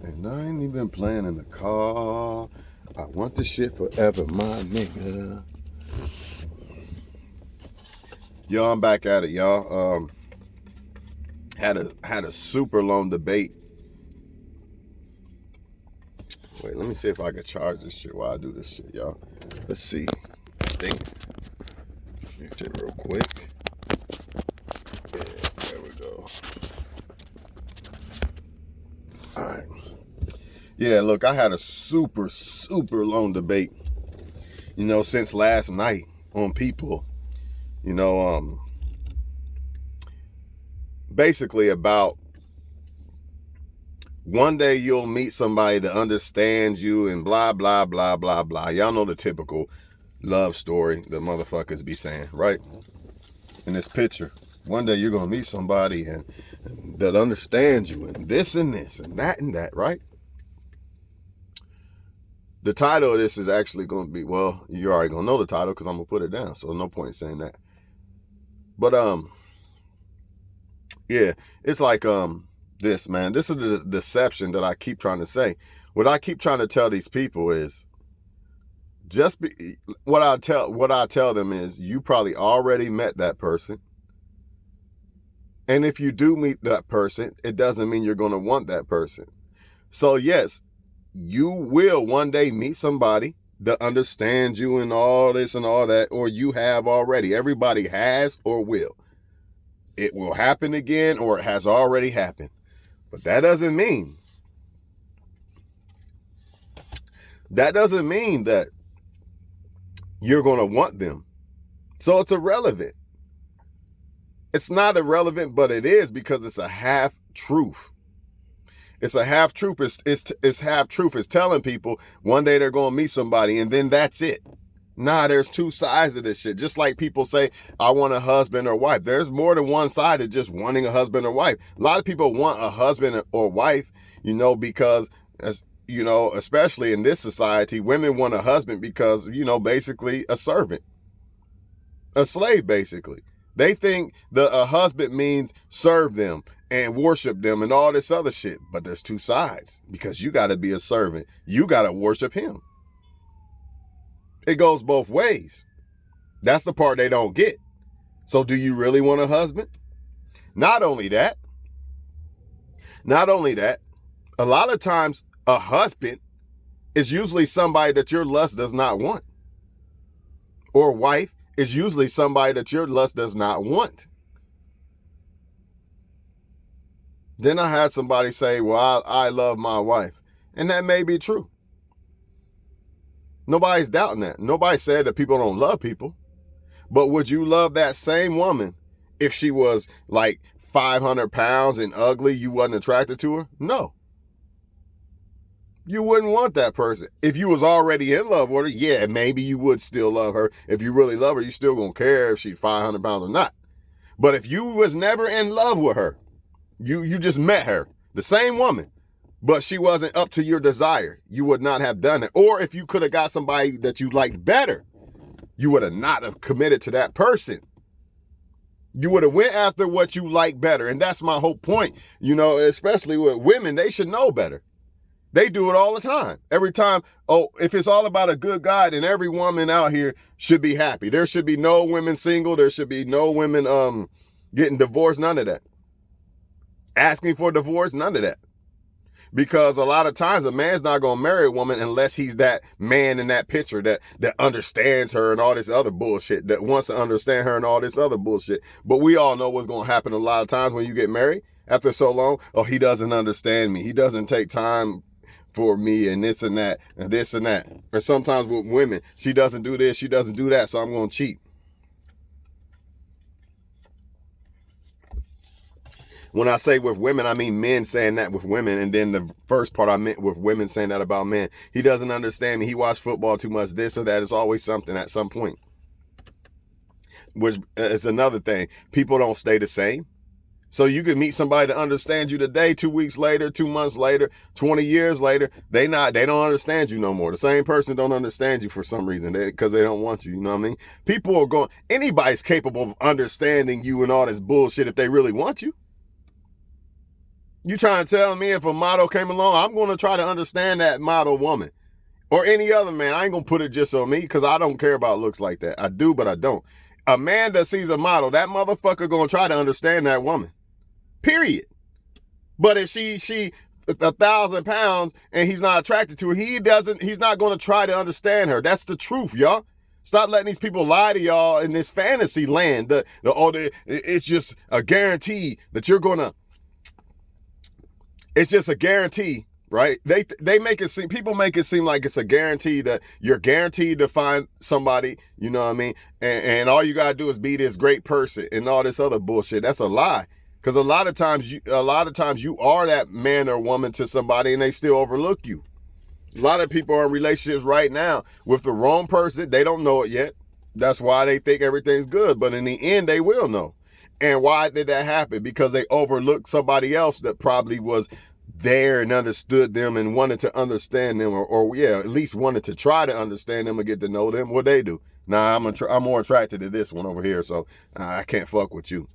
And I ain't even playing in the car. I want this shit forever, my nigga. Yo, I'm back at it, y'all. Had a super long debate. Wait, let me see if I can charge this shit while I do this shit, y'all. Let's see. Dang it. Fix it real quick. Yeah, there we go. All right. Yeah, look, I had a super long debate, since last night on People, basically about one day you'll meet somebody that understands you and blah, blah, blah, blah, blah. Y'all know the typical love story that motherfuckers be saying, right? In this picture, one day you're going to meet somebody and that understands you and this and that, right? The title of this is actually going to be, well, you're already going to know the title because I'm going to put it down. So no point in saying that. But, yeah, it's like, this, man. This is the deception that I keep trying to say. What I keep trying to tell these people is what I tell them is you probably already met that person. And if you do meet that person, it doesn't mean you're going to want that person. So yes, you will one day meet somebody that understands you and all this and all that, or you have already. Everybody has or will. It will happen again, or it has already happened. But that doesn't mean that you're going to want them. So it's irrelevant. It's not irrelevant, but it is because it's a half truth. It's a half truth. It's half truth. It's telling people one day they're going to meet somebody and then that's it. Nah, there's two sides of this shit. Just like people say, I want a husband or wife. There's more than one side of just wanting a husband or wife. A lot of people want a husband or wife, because, especially in this society, women want a husband because, basically a servant, a slave, basically. They think a husband means serve them and worship them and all this other shit. But there's two sides because you got to be a servant. You got to worship him. It goes both ways. That's the part they don't get. So do you really want a husband? Not only that, a lot of times a husband is usually somebody that your lust does not want. Or a wife is usually somebody that your lust does not want. Then I had somebody say, well, I love my wife. And that may be true. Nobody's doubting that. Nobody said that people don't love people. But would you love that same woman if she was like 500 pounds and ugly, you wasn't attracted to her? No. You wouldn't want that person. If you was already in love with her, yeah, maybe you would still love her. If you really love her, you still gonna care if she's 500 pounds or not. But if you was never in love with her, you just met her, the same woman, but she wasn't up to your desire, you would not have done it. Or if you could have got somebody that you liked better, you would have not have committed to that person. You would have went after what you like better. And that's my whole point. Especially with women, they should know better. They do it all the time. Every time, if it's all about a good guy, then every woman out here should be happy. There should be no women single. There should be no women getting divorced, none of that. Asking for divorce, none of that. Because a lot of times a man's not going to marry a woman unless he's that man in that picture that understands her and all this other bullshit, that wants to understand her and all this other bullshit. But we all know what's going to happen a lot of times when you get married after so long. Oh, he doesn't understand me. He doesn't take time for me and this and that and this and that. Or sometimes with women, she doesn't do this, she doesn't do that, so I'm going to cheat. When I say with women, I mean men saying that with women. And then the first part I meant with women saying that about men. He doesn't understand me. He watched football too much, this or that. It's always something at some point. Which is another thing. People don't stay the same. So you can meet somebody that understands you today, 2 weeks later, 2 months later, 20 years later. They don't understand you no more. The same person don't understand you for some reason because they don't want you. You know what I mean? People are going, anybody's capable of understanding you and all this bullshit if they really want you. You trying to tell me if a model came along, I'm going to try to understand that model woman or any other man. I ain't going to put it just on me because I don't care about looks like that. I do, but I don't. A man that sees a model, that motherfucker going to try to understand that woman. Period. But if she 1,000 pounds and he's not attracted to her, he's not going to try to understand her. That's the truth, y'all. Stop letting these people lie to y'all in this fantasy land. It's just a guarantee that you're going to, it's just a guarantee, right? They make it seem, people make it seem like it's a guarantee that you're guaranteed to find somebody, you know what I mean? And all you got to do is be this great person and all this other bullshit. That's a lie. Because a lot of times you are that man or woman to somebody and they still overlook you. A lot of people are in relationships right now with the wrong person. They don't know it yet. That's why they think everything's good. But in the end, they will know. And why did that happen? Because they overlooked somebody else that probably was there and understood them and wanted to understand them, or at least wanted to try to understand them and get to know them. What they do? Nah, I'm more attracted to this one over here, so I can't fuck with you.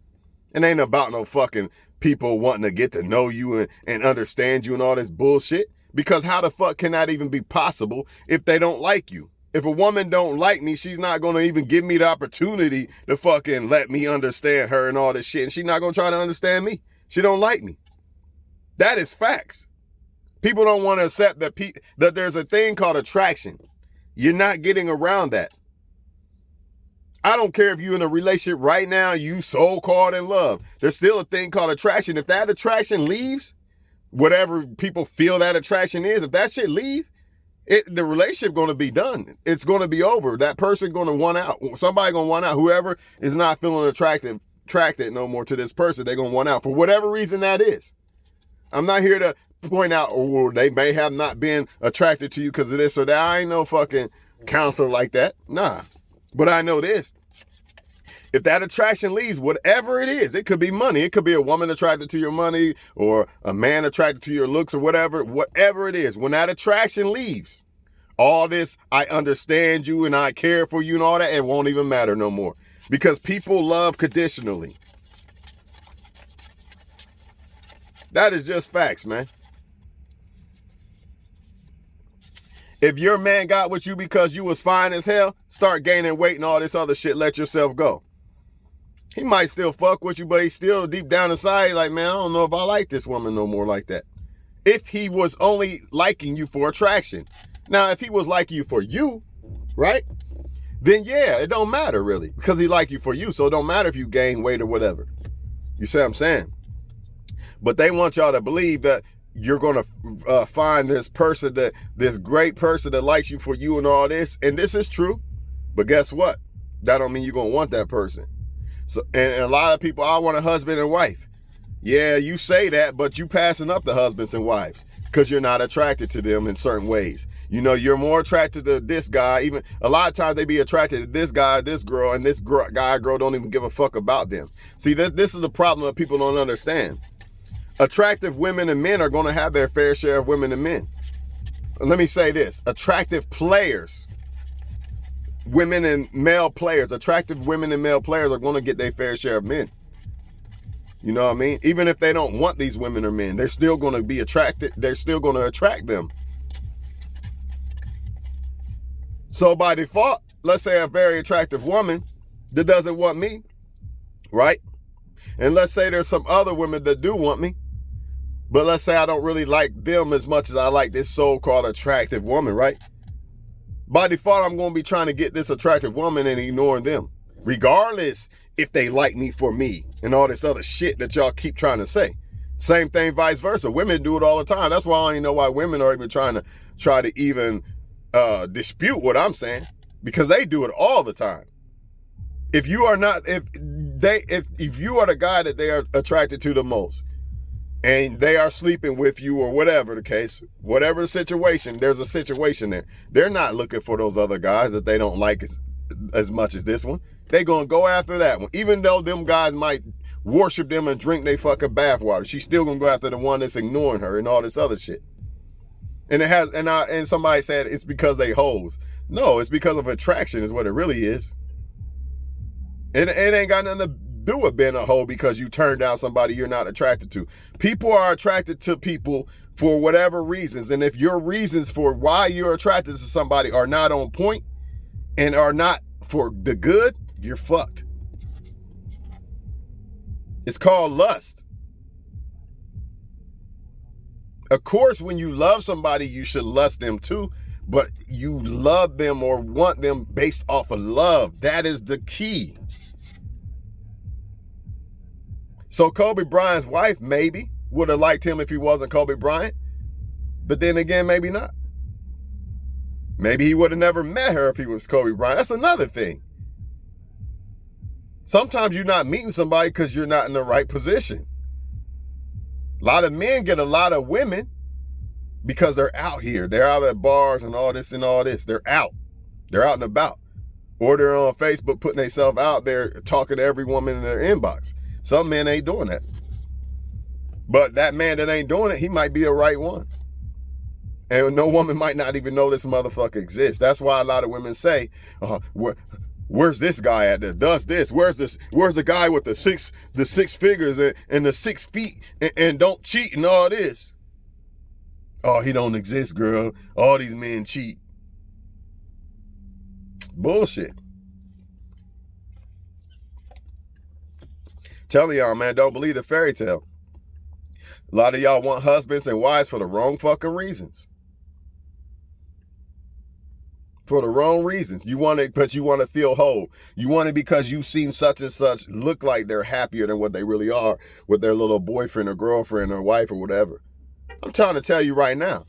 It ain't about no fucking people wanting to get to know you and understand you and all this bullshit. Because how the fuck can that even be possible if they don't like you? If a woman don't like me, she's not going to even give me the opportunity to fucking let me understand her and all this shit. And she's not going to try to understand me. She don't like me. That is facts. People don't want to accept that there's a thing called attraction. You're not getting around that. I don't care if you're in a relationship right now, you so-called in love. There's still a thing called attraction. If that attraction leaves, whatever people feel that attraction is, if that shit leave, the relationship going to be done. It's going to be over. That person going to want out. Somebody going to want out. Whoever is not feeling attracted no more to this person, they're going to want out for whatever reason that is. I'm not here to point out, or they may have not been attracted to you because of this or that. I ain't no fucking counselor like that. Nah. But I know this. If that attraction leaves, whatever it is, it could be money. It could be a woman attracted to your money or a man attracted to your looks or whatever it is. When that attraction leaves, all this, I understand you and I care for you and all that, it won't even matter no more. Because people love conditionally. That is just facts, man. If your man got with you because you was fine as hell, start gaining weight and all this other shit, let yourself go. He might still fuck with you, but he's still deep down inside like, man, I don't know if I like this woman no more like that. If he was only liking you for attraction. Now, if he was liking you for you, right? Then yeah, it don't matter really because he like you for you. So it don't matter if you gain weight or whatever. You see what I'm saying? But they want y'all to believe that you're going to find this person, this great person that likes you for you and all this. And this is true. But guess what? That don't mean you're going to want that person. So, and a lot of people, I want a husband and wife. Yeah, you say that, but you passing up the husbands and wives because you're not attracted to them in certain ways. You know, you're more attracted to this guy. Even a lot of times they be attracted to this guy, this girl, and this girl don't even give a fuck about them. See, this is the problem that people don't understand. Attractive women and men are going to have their fair share of women and men. Let me say this. Attractive players, women and male players, attractive women and male players are going to get their fair share of men. You know what I mean? Even if they don't want these women or men, they're still going to be attracted. They're still going to attract them. So by default, let's say a very attractive woman that doesn't want me, right? And let's say there's some other women that do want me. But let's say I don't really like them as much as I like this so-called attractive woman, right? By default, I'm going to be trying to get this attractive woman and ignoring them. Regardless if they like me for me and all this other shit that y'all keep trying to say. Same thing, vice versa. Women do it all the time. That's why I don't even know why women are even trying to even dispute what I'm saying. Because they do it all the time. If you are not, if you are the guy that they are attracted to the most, and they are sleeping with you or whatever the case, whatever the situation, there's a situation there. They're not looking for those other guys that they don't like as much as this one. They're going to go after that one. Even though them guys might worship them and drink their fucking bathwater, she's still going to go after the one that's ignoring her and all this other shit. And it has, and somebody said it's because they hoes. No, it's because of attraction is what it really is. It ain't got nothing to do have been a hoe because you turned down somebody you're not attracted to. People are attracted to people for whatever reasons. And if your reasons for why you're attracted to somebody are not on point and are not for the good, you're fucked. It's called lust. Of course, when you love somebody, you should lust them too, but you love them or want them based off of love. That is the key. So Kobe Bryant's wife maybe would have liked him if he wasn't Kobe Bryant, but then again, maybe not. Maybe he would have never met her if he was Kobe Bryant. That's another thing. Sometimes you're not meeting somebody because you're not in the right position. A lot of men get a lot of women because they're out here. They're out at bars and all this and all this. They're out. They're out and about. Or they're on Facebook putting themselves out there talking to every woman in their inbox. Some men ain't doing that. But that man that ain't doing it, he might be a right one. And no woman might not even know this motherfucker exists. That's why a lot of women say, where's this guy at that does this? Where's the guy with the six figures and the 6 feet and don't cheat and all this? Oh, he don't exist, girl. All these men cheat. Bullshit. Telling y'all, man, don't believe the fairy tale. A lot of y'all want husbands and wives for the wrong fucking reasons. For the wrong reasons. You want it because you want to feel whole. You want it because you've seen such and such look like they're happier than what they really are with their little boyfriend or girlfriend or wife or whatever. I'm trying to tell you right now,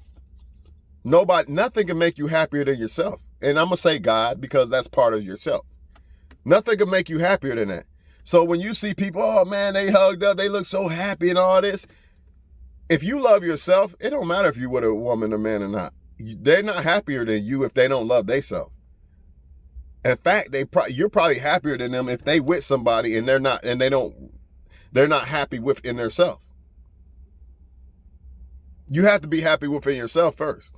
nothing can make you happier than yourself. And I'm going to say God because that's part of yourself. Nothing can make you happier than that. So when you see people, oh man, they hugged up, they look so happy and all this. If you love yourself, it don't matter if you're with a woman or man or not. They're not happier than you if they don't love themselves. In fact, you're probably happier than them if they with somebody and they're not happy within themselves. You have to be happy within yourself first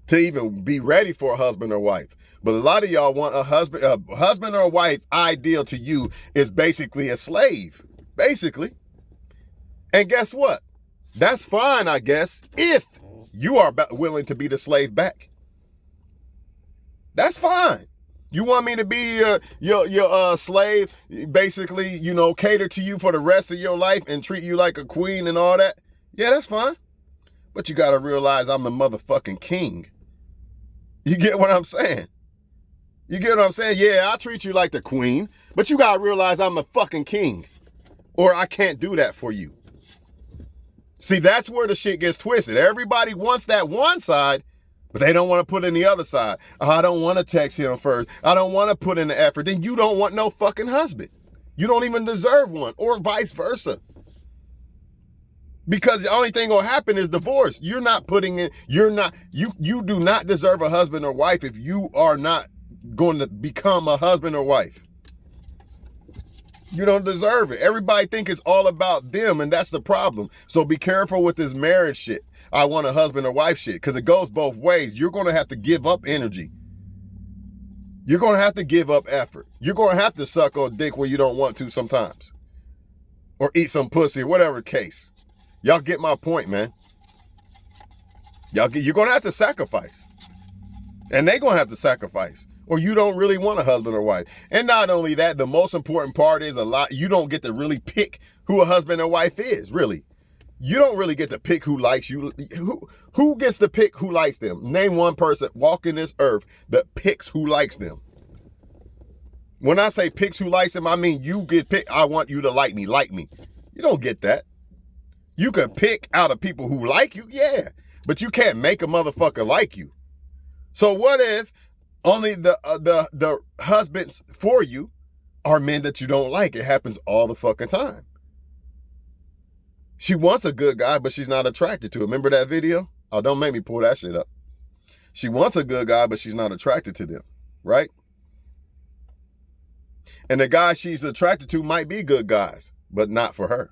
to even be ready for a husband or wife. But a lot of y'all want a husband or a wife ideal to you is basically a slave, basically. And guess what? That's fine, I guess, if you are willing to be the slave back. That's fine. You want me to be your slave, basically, cater to you for the rest of your life and treat you like a queen and all that? Yeah, that's fine. But you got to realize I'm the motherfucking king. You get what I'm saying? You get what I'm saying? Yeah, I treat you like the queen, but you got to realize I'm the fucking king, or I can't do that for you. See, that's where the shit gets twisted. Everybody wants that one side, but they don't want to put in the other side. Oh, I don't want to text him first. I don't want to put in the effort. Then you don't want no fucking husband. You don't even deserve one, or vice versa. Because the only thing gonna happen is divorce. You do not deserve a husband or wife if you are not going to become a husband or wife. You don't deserve it. Everybody think it's all about them, and that's the problem. So be careful with this marriage shit. I want a husband or wife shit, because it goes both ways. You're going to have to give up energy. You're going to have to give up effort. You're going to have to suck on dick when you don't want to sometimes. Or eat some pussy, or whatever the case. Y'all get my point, man. You're going to have to sacrifice. And they're going to have to sacrifice. Or you don't really want a husband or wife. And not only that, the most important part is you don't get to really pick who a husband or wife is, really. You don't really get to pick who likes you. Who gets to pick who likes them? Name one person walking this earth that picks who likes them. When I say picks who likes them, I mean you get picked. I want you to like me. You don't get that. You can pick out of people who like you, yeah. But you can't make a motherfucker like you. So what if only the husbands for you are men that you don't like? It happens all the fucking time. She wants a good guy, but she's not attracted to him. Remember that video? Oh, don't make me pull that shit up. She wants a good guy, but she's not attracted to them, right? And the guy she's attracted to might be good guys, but not for her.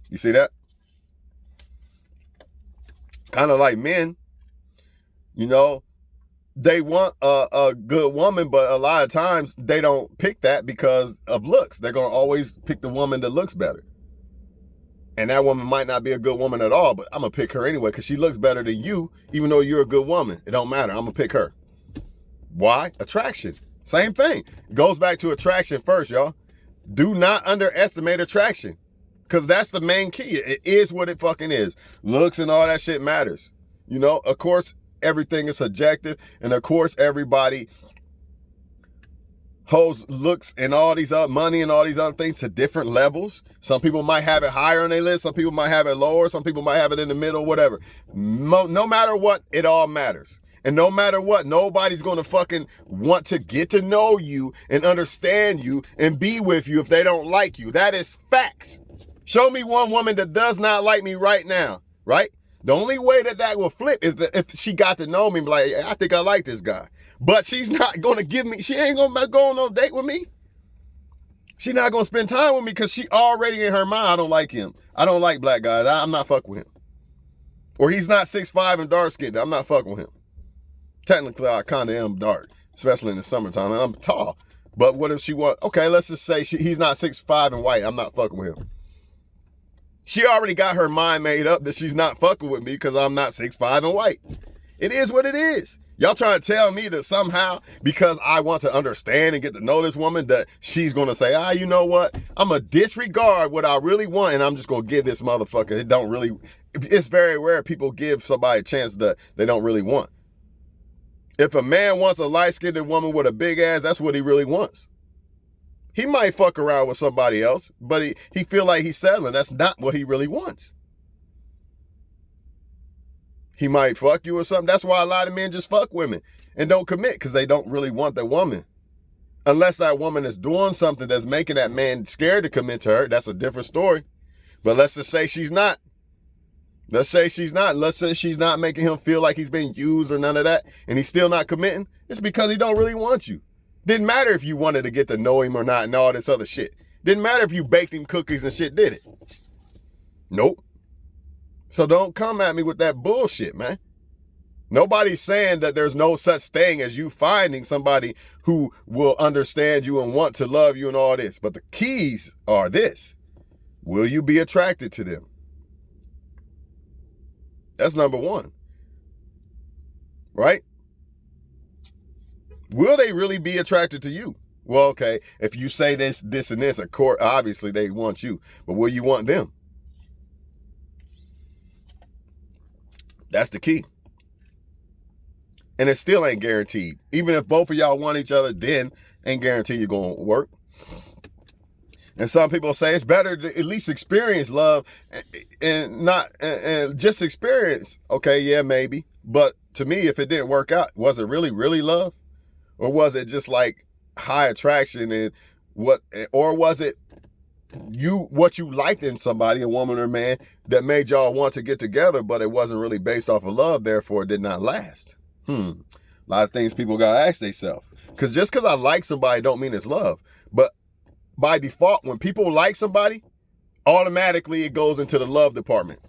You see that? Kind of like men, they want a good woman, but a lot of times they don't pick that because of looks. They're going to always pick the woman that looks better. And that woman might not be a good woman at all, but I'm going to pick her anyway because she looks better than you, even though you're a good woman. It don't matter. I'm going to pick her. Why? Attraction. Same thing. Goes back to attraction first, y'all. Do not underestimate attraction because that's the main key. It is what it fucking is. Looks and all that shit matters. You know, of course, everything is subjective. And of course, everybody holds looks and all these other money and all these other things to different levels. Some people might have it higher on their list. Some people might have it lower. Some people might have it in the middle, whatever. No matter what, it all matters. And no matter what, nobody's going to fucking want to get to know you and understand you and be with you if they don't like you. That is facts. Show me one woman that does not like me right now, right? The only way that will flip is if she got to know me, like, I think I like this guy. But she's not going to give me, she ain't going to go on no date with me. She's not going to spend time with me because she already in her mind, I don't like him. I don't like black guys. I'm not fucking with him. Or he's not 6'5" and dark skinned. I'm not fucking with him. Technically, I kind of am dark, especially in the summertime, and I'm tall. But what if she want, okay, let's just say he's not 6'5" and white. I'm not fucking with him. She already got her mind made up that she's not fucking with me because I'm not 6'5" and white. It is what it is. Y'all trying to tell me that somehow, because I want to understand and get to know this woman, that she's going to say, you know what? I'm going to disregard what I really want, and I'm just going to give this motherfucker. It's very rare people give somebody a chance that they don't really want. If a man wants a light-skinned woman with a big ass, that's what he really wants. He might fuck around with somebody else, but he feel like he's settling. That's not what he really wants. He might fuck you or something. That's why a lot of men just fuck women and don't commit because they don't really want that woman. Unless that woman is doing something that's making that man scared to commit to her. That's a different story. But let's just say she's not. Let's say she's not. Let's say she's not making him feel like he's being used or none of that, and he's still not committing. It's because he don't really want you. Didn't matter if you wanted to get to know him or not and all this other shit. Didn't matter if you baked him cookies and shit, did it? Nope. So don't come at me with that bullshit, man. Nobody's saying that there's no such thing as you finding somebody who will understand you and want to love you and all this. But the keys are this. Will you be attracted to them? That's number one. Right? Will they really be attracted to you? Well, okay, if you say this, and this, of course, obviously they want you. But will you want them? That's the key. And it still ain't guaranteed. Even if both of y'all want each other, then ain't guaranteed you're going to work. And some people say it's better to at least experience love and not and just experience. Okay, yeah, maybe. But to me, if it didn't work out, was it really, really love? Or was it just like high attraction and or was it what you liked in somebody, a woman or man, that made y'all want to get together, but it wasn't really based off of love, therefore it did not last? A lot of things people gotta ask themselves. Because just because I like somebody don't mean it's love. But by default, when people like somebody, automatically it goes into the love department.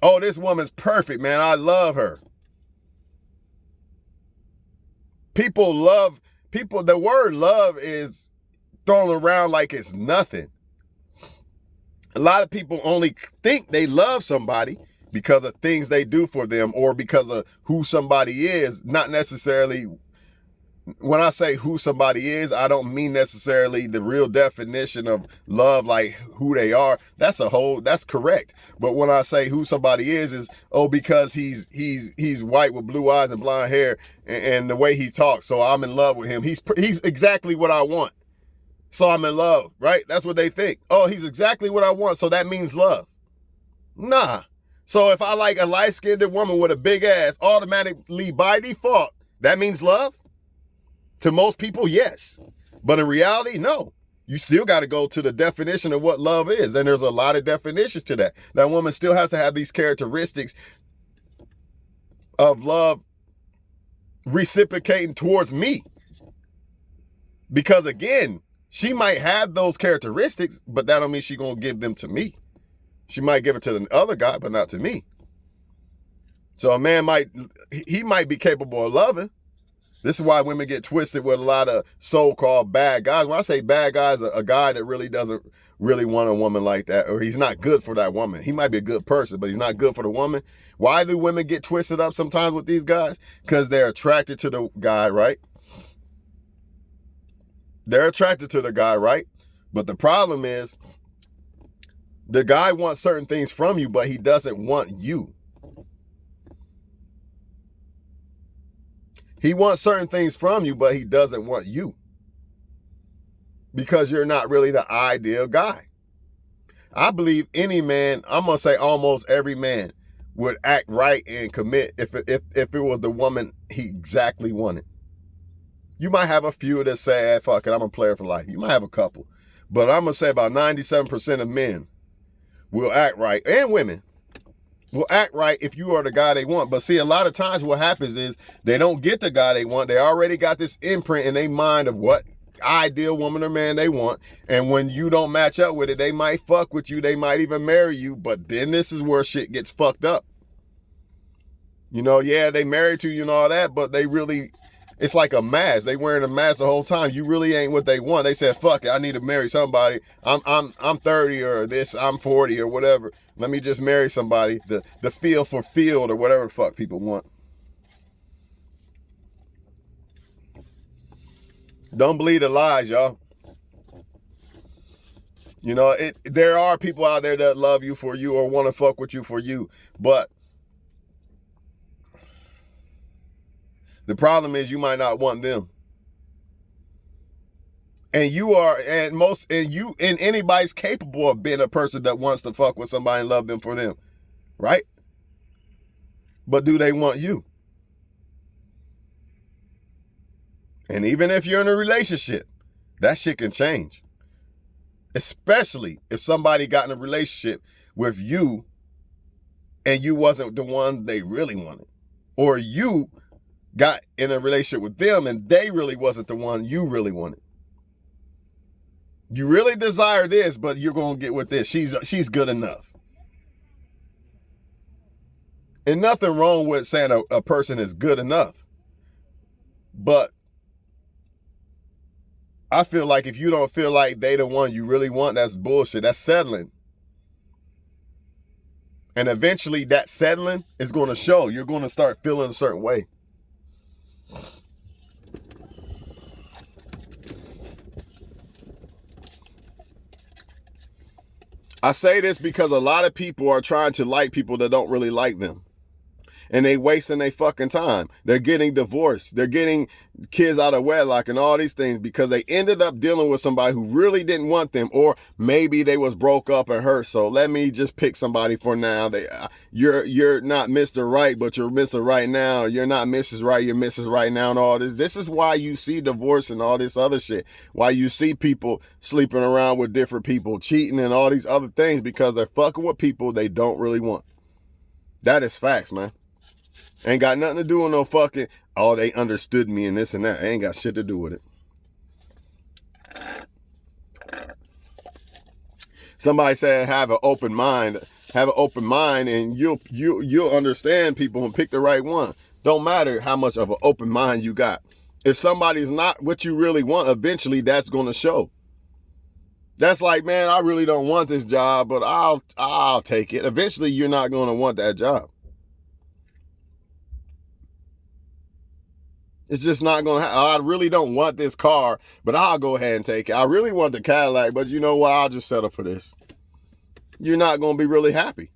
Oh, this woman's perfect, man. I love her. The word love is thrown around like it's nothing. A lot of people only think they love somebody because of things they do for them or because of who somebody is, not necessarily. When I say who somebody is, I don't mean necessarily the real definition of love, like who they are. That's correct. But when I say who somebody is because he's white with blue eyes and blonde hair and the way he talks, so I'm in love with him. He's exactly what I want. So I'm in love, right? That's what they think. Oh, he's exactly what I want, so that means love. Nah. So if I like a light-skinned woman with a big ass, automatically by default, that means love? To most people, yes. But in reality, no. You still got to go to the definition of what love is. And there's a lot of definitions to that. That woman still has to have these characteristics of love reciprocating towards me. Because again, she might have those characteristics, but that don't mean she's going to give them to me. She might give it to the other guy, but not to me. So a man he might be capable of loving. This is why women get twisted with a lot of so-called bad guys. When I say bad guys, a guy that really doesn't really want a woman like that, or he's not good for that woman. He might be a good person, but he's not good for the woman. Why do women get twisted up sometimes with these guys? Because they're attracted to the guy, right? They're attracted to the guy, right? But the problem is, the guy wants certain things from you, but he doesn't want you. He wants certain things from you, but he doesn't want you. Because you're not really the ideal guy. I believe any man, I'm going to say almost every man, would act right and commit if it was the woman he exactly wanted. You might have a few that say, hey, fuck it, I'm a player for life. You might have a couple. But I'm going to say about 97% of men will act right, and women will act right if you are the guy they want. But see, a lot of times what happens is they don't get the guy they want. They already got this imprint in their mind of what ideal woman or man they want. And when you don't match up with it, they might fuck with you. They might even marry you. But then this is where shit gets fucked up. You know, yeah, they married to you and all that, but they really, it's like a mask. They wearing a mask the whole time. You really ain't what they want. They said, fuck it, I need to marry somebody. I'm 30 or this, I'm 40 or whatever. Let me just marry somebody. The feel for field or whatever the fuck people want. Don't believe the lies, y'all. You know, there are people out there that love you for you or want to fuck with you for you. But the problem is you might not want them. And anybody's capable of being a person that wants to fuck with somebody and love them for them. Right? But do they want you? And even if you're in a relationship, that shit can change. Especially if somebody got in a relationship with you and you wasn't the one they really wanted. Or you got in a relationship with them and they really wasn't the one you really wanted. You really desire this, but you're going to get with this. She's good enough. And nothing wrong with saying a person is good enough. But I feel like if you don't feel like they the one you really want, that's bullshit. That's settling. And eventually that settling is going to show. You're going to start feeling a certain way. I say this because a lot of people are trying to like people that don't really like them. And they wasting their fucking time. They're getting divorced. They're getting kids out of wedlock and all these things because they ended up dealing with somebody who really didn't want them, or maybe they was broke up and hurt. So let me just pick somebody for now. You're not Mr. Right, but you're Mr. Right now. You're not Mrs. Right, you're Mrs. Right now and all this. This is why you see divorce and all this other shit. Why you see people sleeping around with different people, cheating and all these other things, because they're fucking with people they don't really want. That is facts, man. Ain't got nothing to do with no fucking, oh, they understood me and this and that. Ain't got shit to do with it. Somebody said have an open mind. Have an open mind and you'll understand people and pick the right one. Don't matter how much of an open mind you got. If somebody's not what you really want, eventually that's going to show. That's like, man, I really don't want this job, but I'll take it. Eventually you're not going to want that job. It's just not going to happen. I really don't want this car, but I'll go ahead and take it. I really want the Cadillac, but you know what? I'll just settle for this. You're not going to be really happy.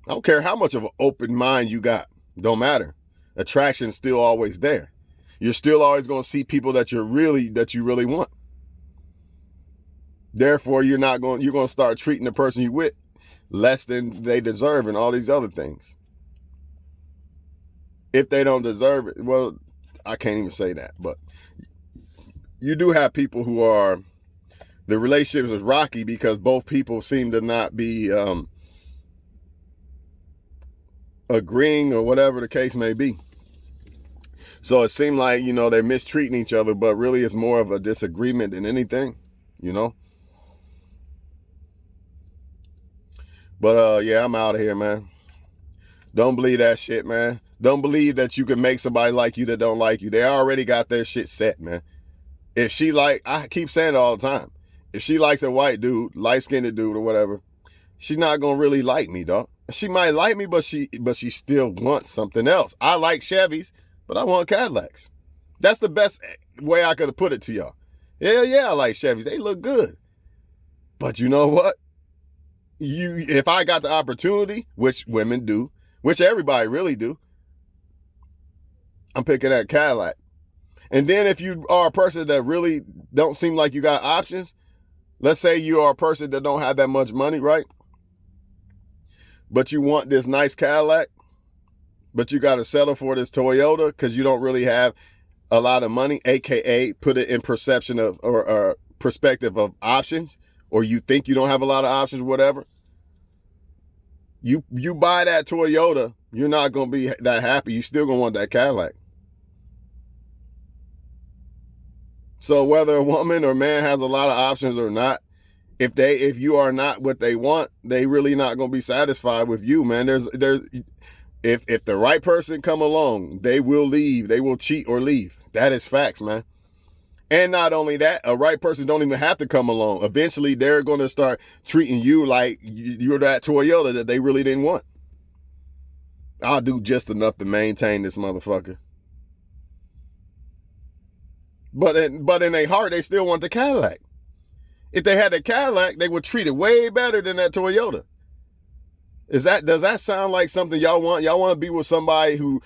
I don't care how much of an open mind you got. Don't matter. Attraction's still always there. You're still always going to see people that you really want. Therefore, you're going to start treating the person you with less than they deserve and all these other things. If they don't deserve it, well, I can't even say that, but you do have people who are, the relationships is rocky because both people seem to not be agreeing or whatever the case may be. So it seemed like, they're mistreating each other, but really it's more of a disagreement than anything, But yeah, I'm out of here, man. Don't believe that shit, man. Don't believe that you can make somebody like you that don't like you. They already got their shit set, man. If she like, I keep saying it all the time. If she likes a white dude, light-skinned dude or whatever, she's not gonna really like me, dog. She might like me, but she still wants something else. I like Chevys, but I want Cadillacs. That's the best way I could have put it to y'all. Yeah, I like Chevys. They look good. But you know what? If I got the opportunity, which women do, which everybody really do, I'm picking that Cadillac. And then if you are a person that really don't seem like you got options, let's say you are a person that don't have that much money, right? But you want this nice Cadillac, but you got to settle for this Toyota because you don't really have a lot of money, aka put it in perception of or perspective of options, or you think you don't have a lot of options, whatever. You buy that Toyota, you're not gonna be that happy. You still gonna want that Cadillac. So whether a woman or man has a lot of options or not, if you are not what they want, they really not gonna be satisfied with you, man. If the right person come along, they will leave. They will cheat or leave. That is facts, man. And not only that, a right person don't even have to come along. Eventually, they're going to start treating you like you're that Toyota that they really didn't want. I'll do just enough to maintain this motherfucker. But in their heart, they still want the Cadillac. If they had the Cadillac, they would treat it way better than that Toyota. Does that sound like something y'all want? Y'all want to be with somebody who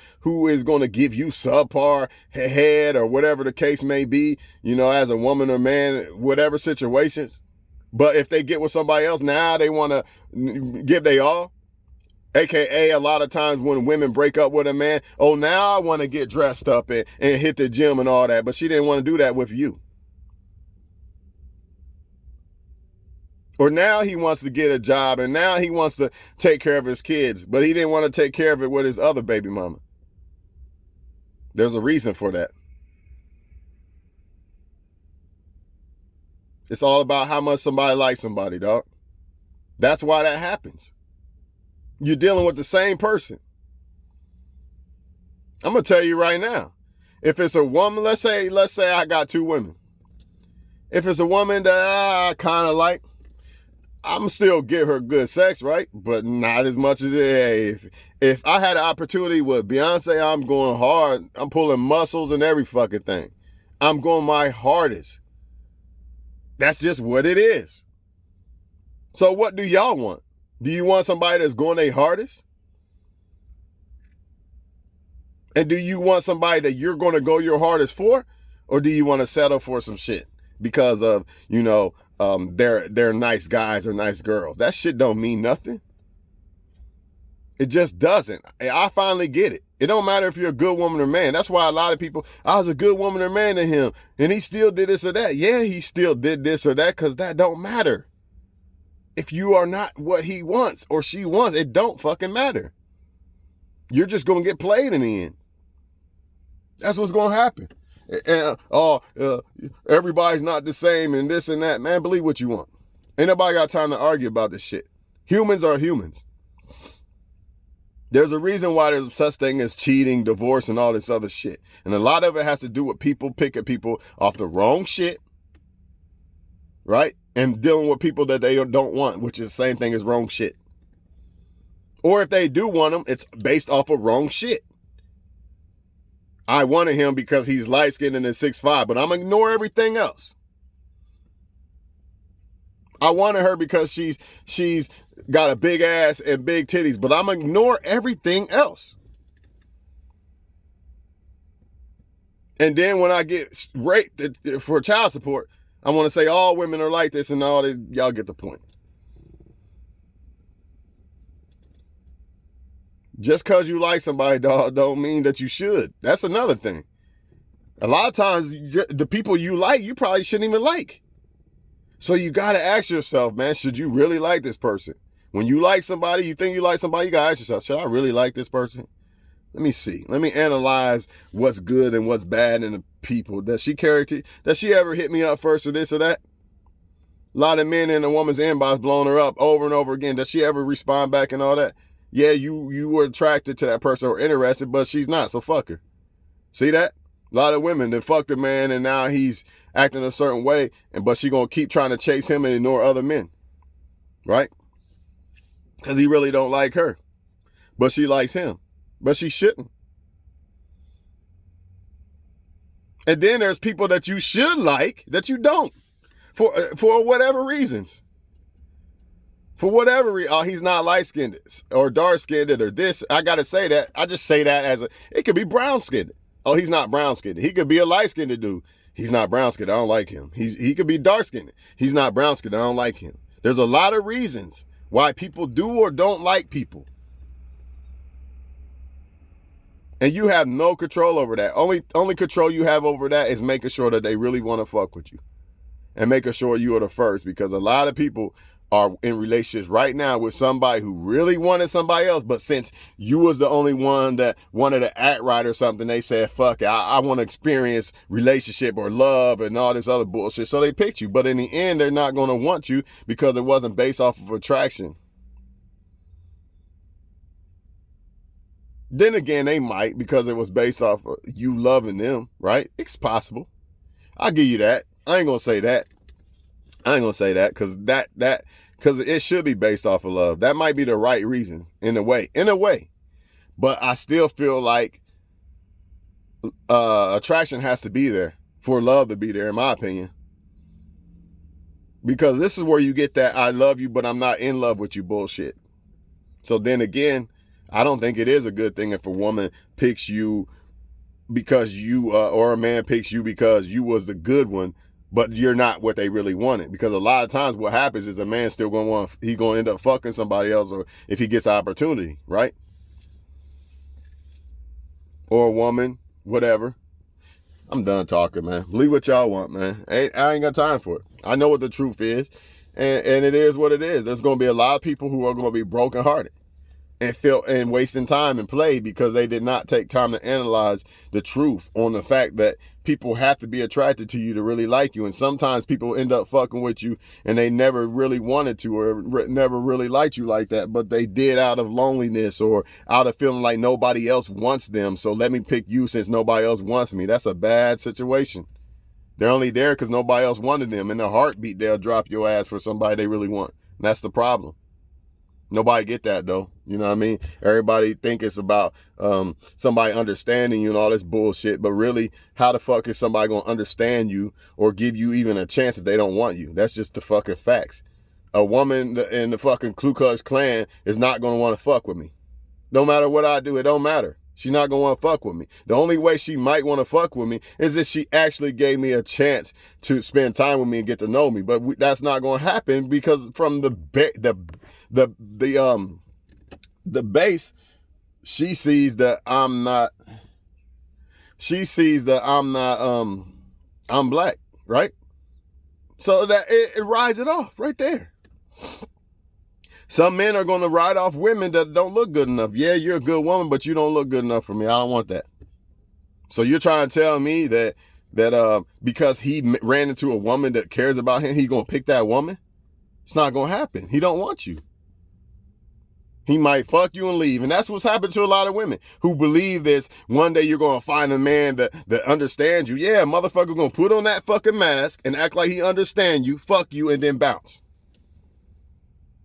is going to give you subpar head or whatever the case may be, as a woman or man, whatever situations. But if they get with somebody else, now they want to give they all. AKA a lot of times when women break up with a man, oh, now I want to get dressed up and hit the gym and all that. But she didn't want to do that with you. Or now he wants to get a job and now he wants to take care of his kids, but he didn't want to take care of it with his other baby mama. There's a reason for that. It's all about how much somebody likes somebody, dog. That's why that happens. You're dealing with the same person. I'm going to tell you right now. If it's a woman, let's say I got two women. If it's a woman that I kind of like, I'm still give her good sex, right? But not as much as if I had an opportunity with Beyonce, I'm going hard. I'm pulling muscles and every fucking thing. I'm going my hardest. That's just what it is. So what do y'all want? Do you want somebody that's going their hardest? And do you want somebody that you're going to go your hardest for? Or do you want to settle for some shit because of, they're nice guys or nice girls? That shit don't mean nothing. It just doesn't. I finally get it. It don't matter if you're a good woman or man. That's why a lot of people, I was a good woman or man to him, and he still did this or that. Yeah, he still did this or that because that don't matter. If you are not what he wants or she wants, it don't fucking matter. You're just going to get played in the end. That's what's going to happen. And everybody's not the same and this and that. Man, believe what you want. Ain't nobody got time to argue about this shit. Humans are humans. There's a reason why there's such thing as cheating, divorce, and all this other shit. And a lot of it has to do with people picking people off the wrong shit, right? And dealing with people that they don't want, which is the same thing as wrong shit. Or if they do want them, it's based off of wrong shit. I wanted him because he's light-skinned and is 6'5", but I'm going to ignore everything else. I wanted her because she's got a big ass and big titties, but I'm going to ignore everything else. And then when I get raped for child support, I want to say all women are like this and all this. Y'all get the point. Just because you like somebody, dog, don't mean that you should. That's another thing. A lot of times, the people you like, you probably shouldn't even like. So you got to ask yourself, man, should you really like this person? When you like somebody, you think you like somebody, you got to ask yourself, should I really like this person? Let me see. Let me analyze what's good and what's bad in the people. Does she ever hit me up first or this or that? A lot of men in a woman's inbox blowing her up over and over again. Does she ever respond back and all that? Yeah, you were attracted to that person or interested, but she's not, so fuck her. See that? A lot of women that fucked a man and now he's acting a certain way, but she gonna keep trying to chase him and ignore other men, right? Because he really don't like her, but she likes him, but she shouldn't. And then there's people that you should like that you don't, for whatever reasons. For whatever reason, oh, he's not light-skinned or dark-skinned or this. I got to say that. I just say that as it could be brown-skinned. Oh, he's not brown-skinned. He could be a light-skinned dude. He's not brown-skinned. I don't like him. He could be dark-skinned. He's not brown-skinned. I don't like him. There's a lot of reasons why people do or don't like people. And you have no control over that. Only control you have over that is making sure that they really want to fuck with you. And making sure you are the first, because a lot of people are in relationships right now with somebody who really wanted somebody else, but since you was the only one that wanted to act right or something, they said, fuck it, I want to experience relationship or love and all this other bullshit, so they picked you. But in the end, they're not going to want you because it wasn't based off of attraction. Then again, they might, because it was based off of you loving them, right? It's possible. I'll give you that. I ain't gonna say that. Because because it should be based off of love. That might be the right reason in a way. But I still feel like attraction has to be there for love to be there, in my opinion. Because this is where you get that I love you, but I'm not in love with you bullshit. So then again, I don't think it is a good thing if a woman picks you because you, or a man picks you because you was the good one, but you're not what they really wanted. Because a lot of times what happens is a man still going to end up fucking somebody else, or if he gets the opportunity, right? Or a woman, whatever. I'm done talking, man. Believe what y'all want, man. I ain't got time for it. I know what the truth is, and it is what it is. There's going to be a lot of people who are going to be brokenhearted and wasting time and play because they did not take time to analyze the truth on the fact that people have to be attracted to you to really like you. And sometimes people end up fucking with you and they never really wanted to, or never really liked you like that, but they did out of loneliness or out of feeling like nobody else wants them. So let me pick you since nobody else wants me. That's a bad situation. They're only there because nobody else wanted them. In a heartbeat, they'll drop your ass for somebody they really want. And that's the problem. Nobody get that though. You know what I mean? Everybody think it's about somebody understanding you and all this bullshit, but really, how the fuck is somebody gonna understand you or give you even a chance if they don't want you? That's just the fucking facts. A woman in the fucking Ku Klux Klan is not gonna want to fuck with me. No matter what I do, it don't matter. She's not gonna want to fuck with me. The only way she might want to fuck with me is if she actually gave me a chance to spend time with me and get to know me. But that's not gonna happen because from the base, she sees that I'm not. She sees that I'm not. I'm black, right? So that it rides it off right there. Some men are going to ride off women that don't look good enough. Yeah, you're a good woman, but you don't look good enough for me. I don't want that. So you're trying to tell me that because he ran into a woman that cares about him, he's going to pick that woman? It's not going to happen. He don't want you. He might fuck you and leave. And that's what's happened to a lot of women who believe this. One day you're going to find a man that understands you. Yeah, motherfucker going to put on that fucking mask and act like he understands you, fuck you, and then bounce.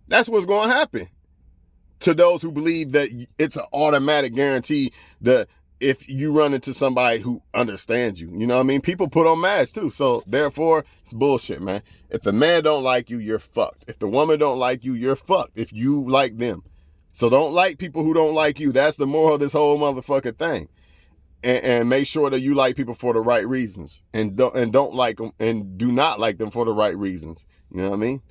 That's what's going to happen to those who believe that it's an automatic guarantee that if you run into somebody who understands you, you know what I mean? People put on masks too. So therefore, it's bullshit, man. If the man don't like you, you're fucked. If the woman don't like you, you're fucked if you like them. So don't like people who don't like you. That's the moral of this whole motherfucking thing. And make sure that you like people for the right reasons, and don't like them and do not like them for the right reasons. You know what I mean?